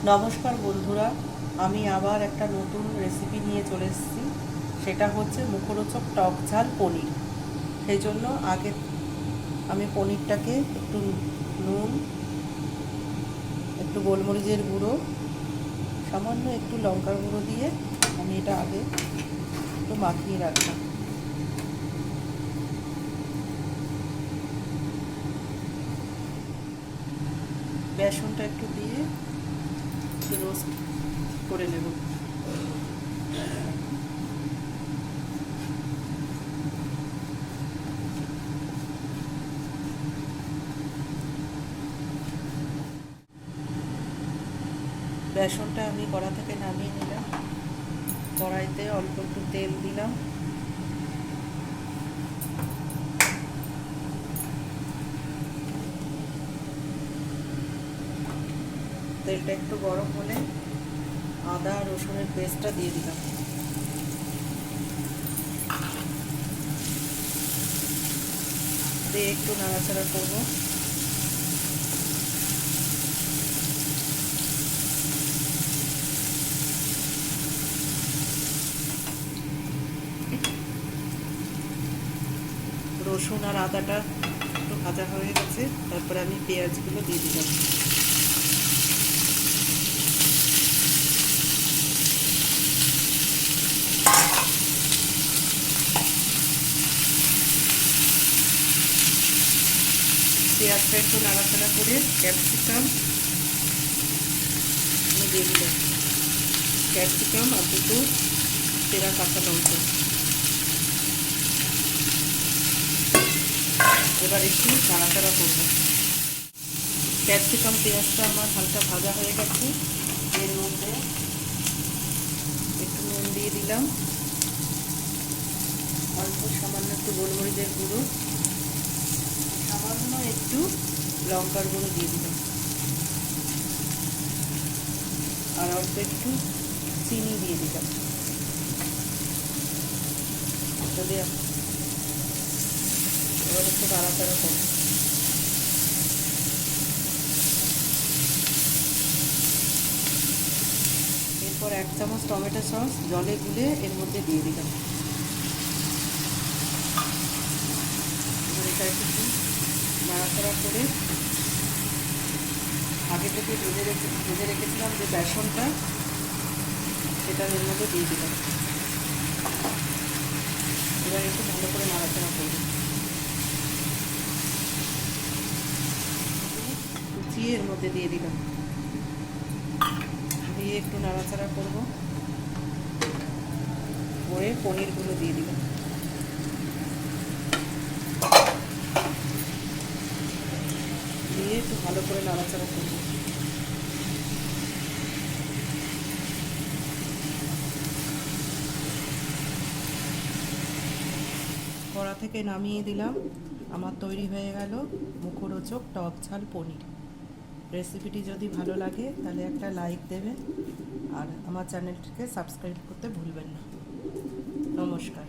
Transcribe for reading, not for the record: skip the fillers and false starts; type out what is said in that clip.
নমস্কার বন্ধুরা, আমি আবার একটা নতুন রেসিপি নিয়ে চলে এসেছি। সেটা হচ্ছে মুখরোচক টক ঝাল পনির। সেই জন্য আগে আমি পনিরটাকে একটু নুন, একটু গোলমরিচের গুঁড়ো, সামান্য একটু লঙ্কার গুঁড়ো দিয়ে আমি এটা আগে একটু মাখিয়ে রাখলাম। বেসনটা একটু দিয়ে একটু রোস্ট করে নেব। বেসনটা আমি কড়া থেকে নামিয়ে নিলাম। কড়াইতে অল্প একটু তেল দিলাম। তেলটা একটু গরম হলে আদা রসুনের পেস্টটা দিয়ে দিলাম। দিয়ে একটু নাড়াচাড়া করবো। রসুন আর আদাটা একটু ভাজা হয়ে গেছে, তারপরে আমি পেঁয়াজগুলো দিয়ে দিলাম। পেঁয়াজটা একটু নাড়াচাড়া করে ক্যাপসিকাম দিয়ে দিলাম। ক্যাপসিকাম আর দুটো চেরা কাঁচা লঙ্কা। এবার একটু নাড়াচাড়া করবো। ক্যাপসিকাম পেঁয়াজটা আমার হালকা ভাজা হয়ে গেছে। এর মধ্যে একটু নুন দিয়ে দিলাম, অল্প সামান্য একটু গোলমরিচের গুঁড়ো, সামান্য একটু লঙ্কার গুঁড়ো দিয়ে দিলাম, আর অল্প একটু চিনি দিয়ে দিলাম। এবার একটু নাড়াচাড়া করবো। এরপর 1 চামচ টমেটো সস জলে গুলে এর মধ্যে দিয়ে দিলাম। এবার এটা একটু নাড়াচাড়া করে আগে থেকে ভেজে রেখেছিলাম যে বেসনটা, সেটা এর মধ্যে দিয়ে দিলাম। এবার একটু ভালো করে নাড়াচাড়া করব। কুচিয়ে এর মধ্যে দিয়ে দিলাম। দিয়ে একটু নাড়াচাড়া করব করে পনিরগুলো দিয়ে দিলাম। দিয়ে একটু ভালো করে নাড়াচাড়া করব। কড়া থেকে নামিয়ে দিলাম। আমার তৈরি হয়ে গেল মুখরোচক টক ঝাল পনির। রেসিপিটি যদি ভালো লাগে তাহলে একটা লাইক দেবেন, আর আমার চ্যানেলটিকে সাবস্ক্রাইব করতে ভুলবেন না। নমস্কার।